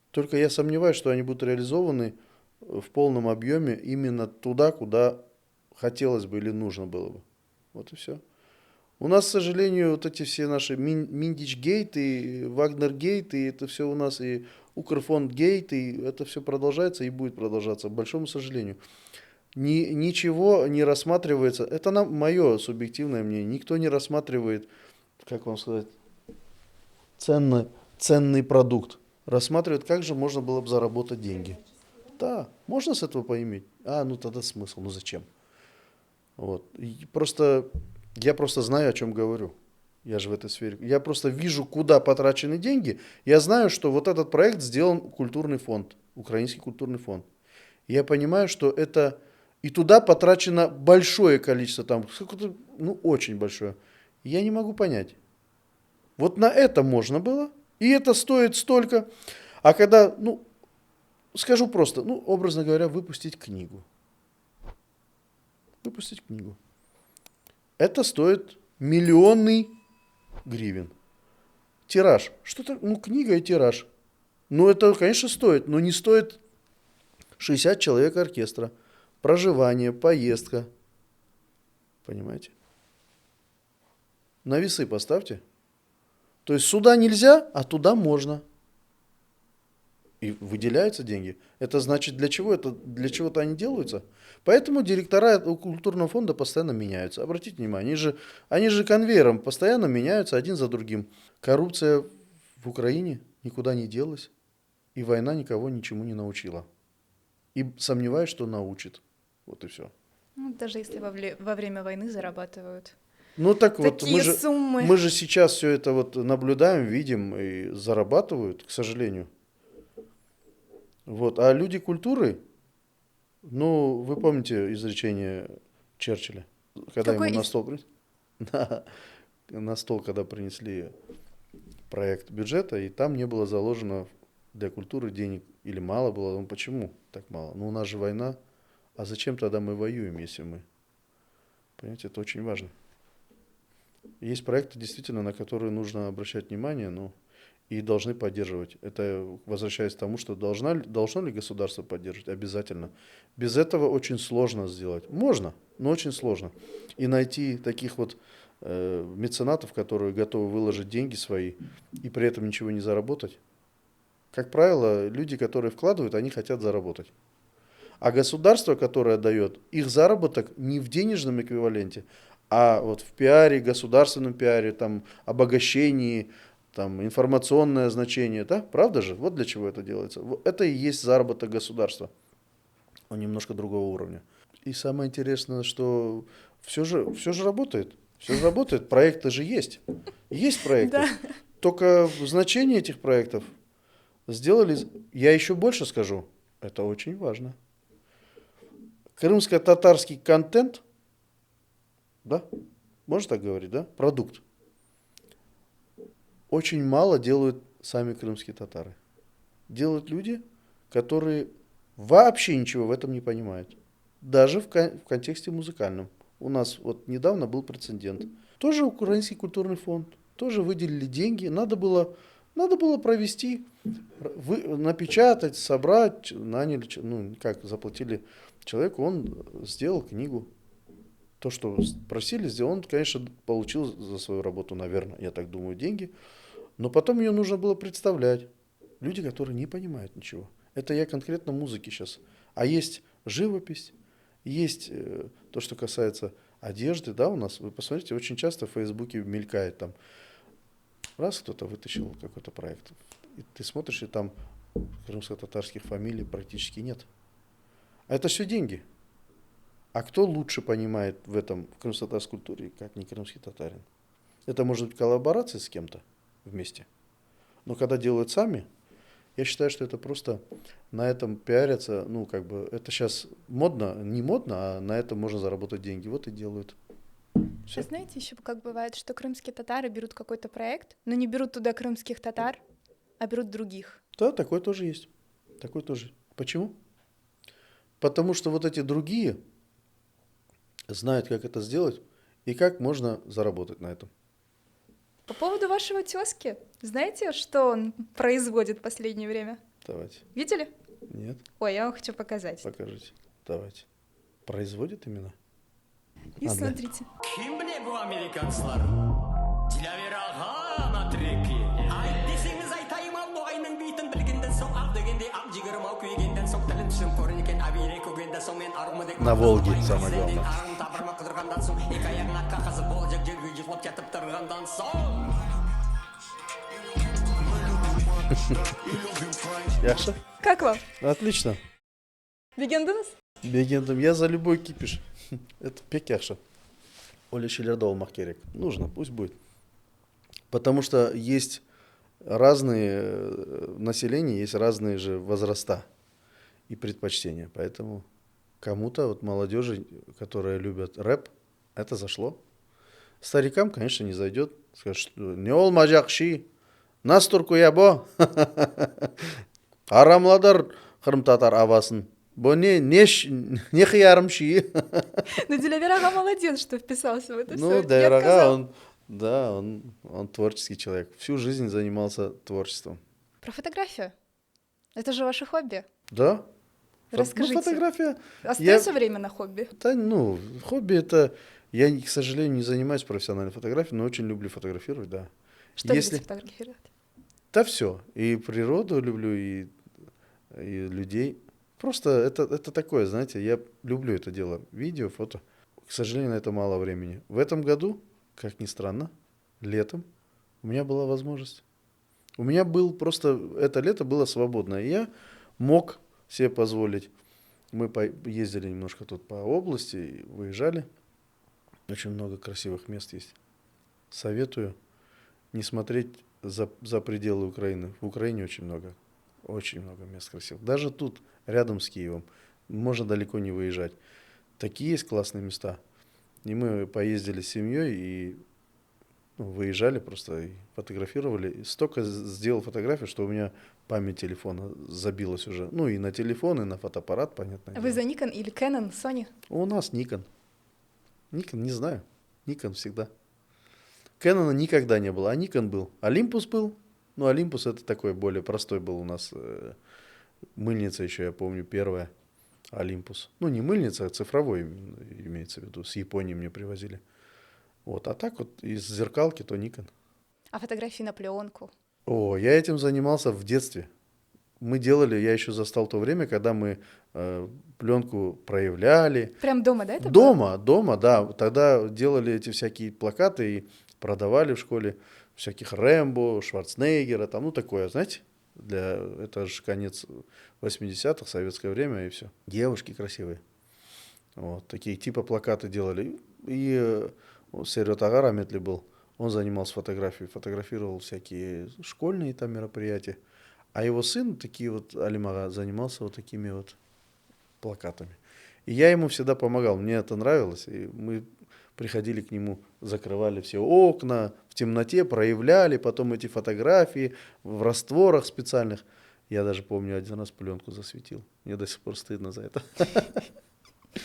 B: Только я сомневаюсь, что они будут реализованы в полном объеме именно туда, куда хотелось бы или нужно было бы. Вот и все. У нас, к сожалению, вот эти все наши Миндич-гейт и Вагнер-гейт, и это все у нас, и Укрфонд-гейт, и это все продолжается и будет продолжаться, к большому сожалению. Ничего не рассматривается, это мое субъективное мнение, никто не рассматривает, как вам сказать, ценный продукт. Рассматривает, как же можно было бы заработать деньги. Да, можно с этого поиметь? Тогда смысл, зачем? Вот. Я просто знаю, о чем говорю. Я же в этой сфере. Я просто вижу, куда потрачены деньги. Я знаю, что вот этот проект сделан культурный фонд, Украинский культурный фонд. И я понимаю, что это... И туда потрачено большое количество, очень большое. Я не могу понять. Вот на это можно было, и это стоит столько. А когда, скажу просто, образно говоря, выпустить книгу. Выпустить книгу. Это стоит миллионный гривен. Тираж. Что-то, книга и тираж. Это, конечно, стоит, но не стоит 60 человек оркестра. Проживание, поездка. Понимаете? На весы поставьте. То есть сюда нельзя, а туда можно. И выделяются деньги. Это значит, для чего? Для чего-то они делаются. Поэтому директора культурного фонда постоянно меняются. Обратите внимание, они же конвейером постоянно меняются один за другим. Коррупция в Украине никуда не делась. И война никого ничему не научила. И сомневаюсь, что научит. Вот и все.
A: Даже если во время войны зарабатывают.
B: Такие
A: суммы.
B: Мы же сейчас все это наблюдаем, видим и зарабатывают, к сожалению. А люди культуры, вы помните изречение Черчилля, когда ему на стол, когда принесли проект бюджета, и там не было заложено для культуры денег или мало было. Ну почему так мало? Ну у нас же война. А зачем тогда мы воюем, если мы... Понимаете, это очень важно. Есть проекты, действительно, на которые нужно обращать внимание, ну, и должны поддерживать. Это возвращаясь к тому, что должно ли государство поддерживать? Обязательно. Без этого очень сложно сделать. Можно, но очень сложно. И найти таких вот меценатов, которые готовы выложить деньги свои и при этом ничего не заработать. Как правило, люди, которые вкладывают, они хотят заработать. А государство, которое дает, их заработок не в денежном эквиваленте, а вот в пиаре, государственном пиаре, там, обогащении, там, информационное значение, да? Правда же? Вот для чего это делается. Это и есть заработок государства. Он немножко другого уровня. И самое интересное, что все же работает. Все же работает. Проекты же есть. Есть проекты.
A: Да.
B: Только значение этих проектов сделали... Я еще больше скажу. Это очень важно. Крымско-татарский контент, да, можно так говорить, да, продукт, очень мало делают сами крымские татары. Делают люди, которые вообще ничего в этом не понимают. Даже в контексте музыкальном. У нас вот недавно был прецедент. Тоже Украинский культурный фонд, тоже выделили деньги. Надо было провести, напечатать, собрать, наняли, ну как, заплатили человеку, он сделал книгу. То, что просили сделать, он, конечно, получил за свою работу, наверное, я так думаю, деньги. Но потом ее нужно было представлять. Люди, которые не понимают ничего. Это я конкретно музыки сейчас. А есть живопись, есть то, что касается одежды, да, у нас, вы посмотрите, очень часто в Фейсбуке мелькает там, раз кто-то вытащил какой-то проект, и ты смотришь, и там крымско-татарских фамилий практически нет. А это все деньги. А кто лучше понимает в этом, в крымско-татарской культуре, как не крымский татарин? Это может быть коллаборация с кем-то вместе. Но когда делают сами, я считаю, что это просто на этом пиарятся, ну, как бы, это сейчас модно, не модно, а на этом можно заработать деньги. Вот и делают. Всё.
A: А знаете, еще как бывает, что крымские татары берут какой-то проект, но не берут туда крымских татар, а берут других.
B: Да, такое тоже есть. Такое тоже. Почему? Потому что вот эти другие знают, как это сделать и как можно заработать на этом.
A: По поводу вашего тезки, знаете, что он производит в последнее время?
B: Давайте.
A: Видели?
B: Нет,
A: Ой, я вам хочу показать.
B: покажите. Давайте. Производит именно?
A: И
B: А, да.
A: смотрите.
C: Kim bile bu Amerikanslar? Dilaver ağa na treki. Ay desiniz aytayım al bu ayının biten bilginden sok al degende am jigarım au kuygenden sok talın şın porniken avire kogenda son men armudek.
B: На Волге, самое главное.
C: Arım tabarma kıdırgandan son iki ayağına kakası bolacak jergi yıkılıp yatıp tırgandan son.
B: Яхша?
A: Как вам?
B: Отлично.
A: Бегендыныз?
B: Бегендом. Я за любой кипиш. Это пек яхша. Оля Шелердова Махкерик. Нужно, пусть будет. Потому что есть разные населения, есть разные же возраста и предпочтения. Поэтому кому-то, вот молодежи, которые любят рэп, это зашло. Старикам, конечно, не зайдет. Скажут, что не ол мажакши, настурку я бо. Арамладар хрымтатар авасын. Бо не хиярымши.
A: Но Дилявер ага молодец, что вписался в это
B: Ну,
A: все.
B: Дайрага, он творческий человек. Всю жизнь занимался творчеством.
A: Про фотографию. Это же ваше хобби.
B: Да.
A: Расскажите.
B: Ну, фотография.
A: Остается время на хобби?
B: Да, ну, хобби это... Я, к сожалению, не занимаюсь профессиональной фотографией, но очень люблю фотографировать, да.
A: Что любите фотографировать?
B: Да все. И природу люблю, и людей. Просто это такое, знаете, я люблю это дело. Видео, фото. К сожалению, на это мало времени. В этом году, как ни странно, летом у меня была возможность. У меня был просто... Это лето было свободное. И я мог себе позволить. Мы ездили немножко тут по области, выезжали. Очень много красивых мест есть. Советую не смотреть за пределы Украины. В Украине очень много мест красивых. Даже тут, рядом с Киевом, можно далеко не выезжать. Такие есть классные места. И мы поездили с семьей, и выезжали просто и фотографировали. И столько сделал фотографий, что у меня память телефона забилась уже. Ну и на телефон, и на фотоаппарат, понятно.
A: Вы за Nikon или Canon, Sony?
B: У нас Nikon. Nikon, не знаю. Nikon всегда. Canon никогда не было, а Nikon был. Olympus был. Ну, Olympus это такой более простой был у нас. Мыльница еще, я помню, первая. Olympus. Ну, не мыльница, а цифровой имеется в виду. С Японии мне привозили. Вот. А так вот из зеркалки то Nikon.
A: А фотографии на пленку?
B: О, я этим занимался в детстве. Мы делали, я еще застал то время, когда мы пленку проявляли.
A: Прям дома, да, это было?
B: Дома, да. Тогда делали эти всякие плакаты и продавали в школе всяких Рэмбо, Шварценеггера, там, ну такое, знаете, это же конец 80-х, советское время и все. Девушки красивые. Вот, такие типа плакаты делали. И Серёт Ага Раметли был. Он занимался фотографией, фотографировал всякие школьные там мероприятия. А его сын, такие вот, Алим Ага, занимался вот такими вот плакатами. И я ему всегда помогал, мне это нравилось. И мы приходили к нему, закрывали все окна, в темноте проявляли, потом эти фотографии в растворах специальных. Я даже помню, один раз пленку засветил. Мне до сих пор стыдно за это.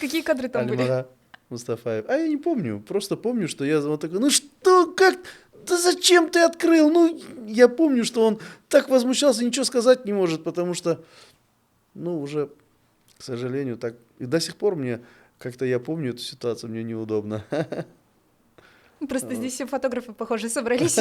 A: Какие кадры там
B: Алим
A: были?
B: Ага Мустафаев. А я не помню, просто помню, что я вот такой, ну что, как, да зачем ты открыл? Ну, я помню, что он так возмущался, ничего сказать не может, потому что, ну, уже, к сожалению, так. И до сих пор мне, как-то я помню эту ситуацию, мне неудобно.
A: Просто здесь все фотографы, похоже, собрались.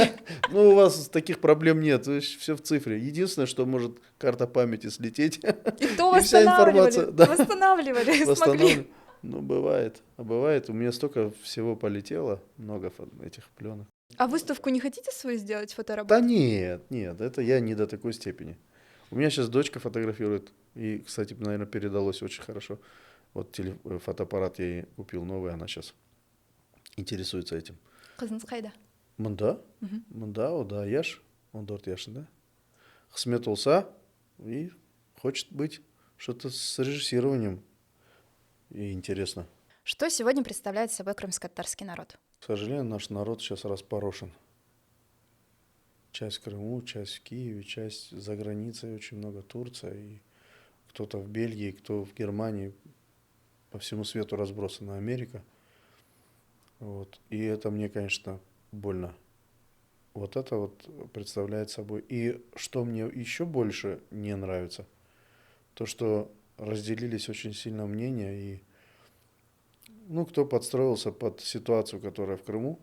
B: Ну, у вас таких проблем нет, все в цифре. Единственное, что может карта памяти слететь.
A: И то
B: И вся информация,
A: восстанавливали.
B: да.
A: Восстанавливали, смогли.
B: Восстанавливаю. Ну, бывает. А бывает, у меня столько всего полетело, много этих пленок.
A: А выставку не хотите свою сделать,
B: Да
A: фотоработу?
B: нет, это я не до такой степени. У меня сейчас дочка фотографирует, и, кстати, наверное, передалось очень хорошо. Вот фотоаппарат я ей купил новый, она сейчас интересуется этим.
A: Қызыңыз қайда?
B: Мында, да, яш, он дорт яшин, да. Хсмет олса, и хочет быть что-то с режиссированием. И интересно.
A: Что сегодня представляет собой крымско-татарский народ?
B: К сожалению, наш народ сейчас распорошен. Часть в Крыму, часть в Киеве, часть за границей, очень много Турция, и кто-то в Бельгии, кто в Германии, по всему свету разбросана Америка. Вот. И это мне, конечно, больно. Вот это вот представляет собой. И что мне еще больше не нравится, то, что разделились очень сильно мнения, и ну, кто подстроился под ситуацию, которая в Крыму.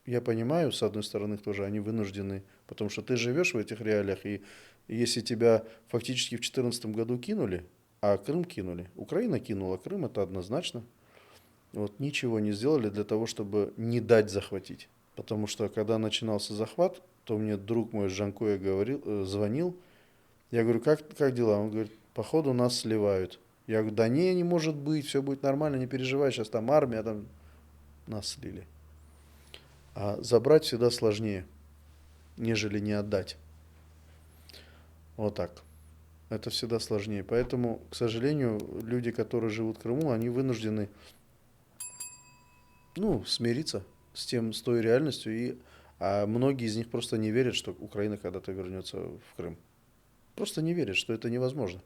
B: Я понимаю, с одной стороны, тоже они вынуждены, потому что ты живешь в этих реалиях, и если тебя фактически в 2014 году кинули, а Крым кинули, Украина кинула Крым, это однозначно. Вот ничего не сделали для того, чтобы не дать захватить. Потому что когда начинался захват, то мне друг мой Жанкоя звонил. Я говорю, как дела? Он говорит, походу нас сливают. Я говорю, да не может быть, все будет нормально, не переживай, сейчас там армия, там нас слили. А забрать всегда сложнее, нежели не отдать. Вот так. Это всегда сложнее. Поэтому, к сожалению, люди, которые живут в Крыму, они вынуждены смириться с той реальностью. А многие из них просто не верят, что Украина когда-то вернется в Крым. Просто не верят, что это невозможно.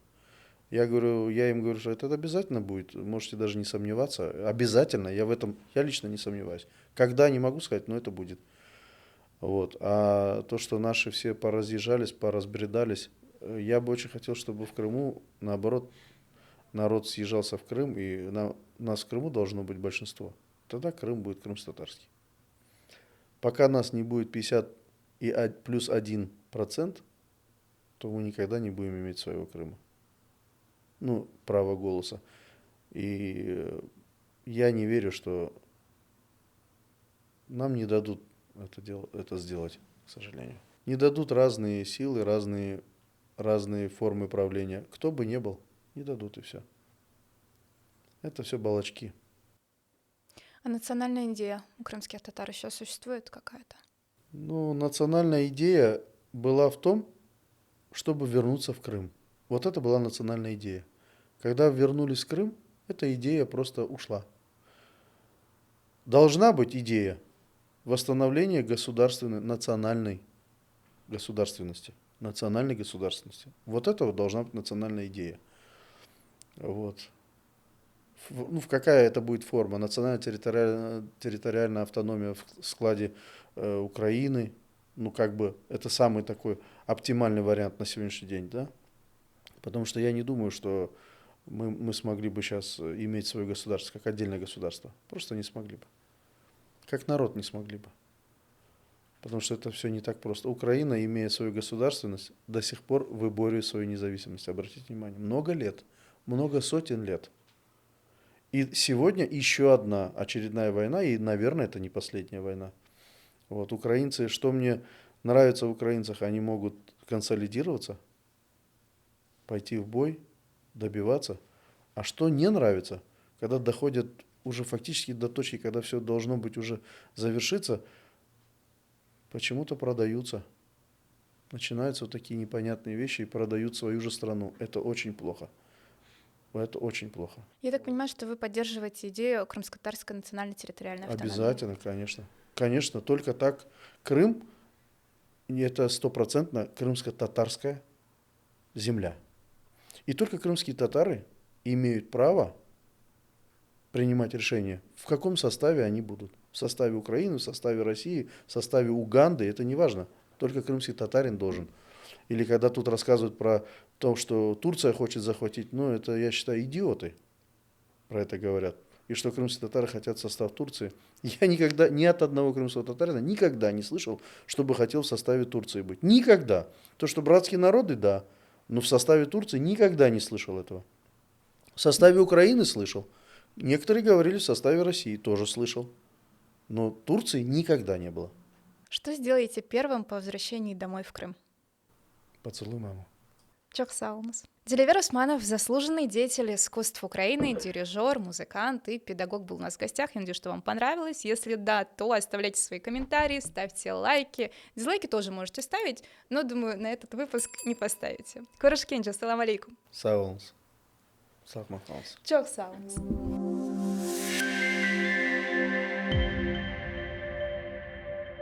B: Я им говорю, что это обязательно будет, можете даже не сомневаться. Обязательно, я лично не сомневаюсь. Когда, не могу сказать, но это будет. Вот. А то, что наши все поразъезжались, поразбредались, я бы очень хотел, чтобы в Крыму, наоборот, народ съезжался в Крым, и нас в Крыму должно быть большинство. Тогда Крым будет крымско-татарский. Пока нас не будет 50 и плюс 1%, то мы никогда не будем иметь своего Крыма. Право голоса. И я не верю, что нам не дадут это сделать, к сожалению. Не дадут разные силы, разные формы правления. Кто бы ни был, не дадут, и все. Это все балачки.
A: А национальная идея у крымских татар еще существует какая-то?
B: Национальная идея была в том, чтобы вернуться в Крым. Вот это была национальная идея. Когда вернулись в Крым, эта идея просто ушла. Должна быть идея восстановление государственной, национальной государственности. Национальной государственности. Вот это вот должна быть национальная идея. Вот. Какая это будет форма? Национально-территориальная автономия в складе Украины. Это самый такой оптимальный вариант на сегодняшний день, да? Потому что я не думаю, что мы смогли бы сейчас иметь свое государство, как отдельное государство. Просто не смогли бы. Как народ не смогли бы. Потому что это все не так просто. Украина, имея свою государственность, до сих пор выборивает свою независимость. Обратите внимание, много лет, много сотен лет. И сегодня еще одна очередная война, и, наверное, это не последняя война. Вот, украинцы, что мне нравится в украинцах, они могут консолидироваться, пойти в бой, добиваться. А что не нравится, когда доходят уже фактически до точки, когда все должно быть уже завершиться, почему-то продаются. Начинаются вот такие непонятные вещи и продают свою же страну. Это очень плохо. Это очень плохо.
A: Я так понимаю, что вы поддерживаете идею крымско-татарской национально-территориальной автономии.
B: Обязательно, конечно. Конечно, только так. Крым – это 100% крымско-татарская земля. И только крымские татары имеют право принимать решения, в каком составе они будут. В составе Украины, в составе России, в составе Уганды, это не важно. Только крымский татарин должен. Или когда тут рассказывают про то, что Турция хочет захватить, это, я считаю, идиоты про это говорят. И что крымские татары хотят в состав Турции. Я никогда, ни от одного крымского татарина никогда не слышал, чтобы хотел в составе Турции быть. Никогда. То, что братские народы, да, но в составе Турции никогда не слышал этого. В составе Украины слышал. Некоторые говорили в составе России, тоже слышал. Но Турции никогда не было.
A: Что сделаете первым по возвращении домой в Крым?
B: Поцелуй маму.
A: Чок саумас. Дилявер Усманов, заслуженный деятель искусств Украины, дирижер, музыкант и педагог был у нас в гостях. Я надеюсь, что вам понравилось. Если да, то оставляйте свои комментарии, ставьте лайки. Дизлайки тоже можете ставить, но, думаю, на этот выпуск не поставите. Корышкенджи, салам алейкум.
B: Саумас. Сахмахалс.
A: Чок саумас.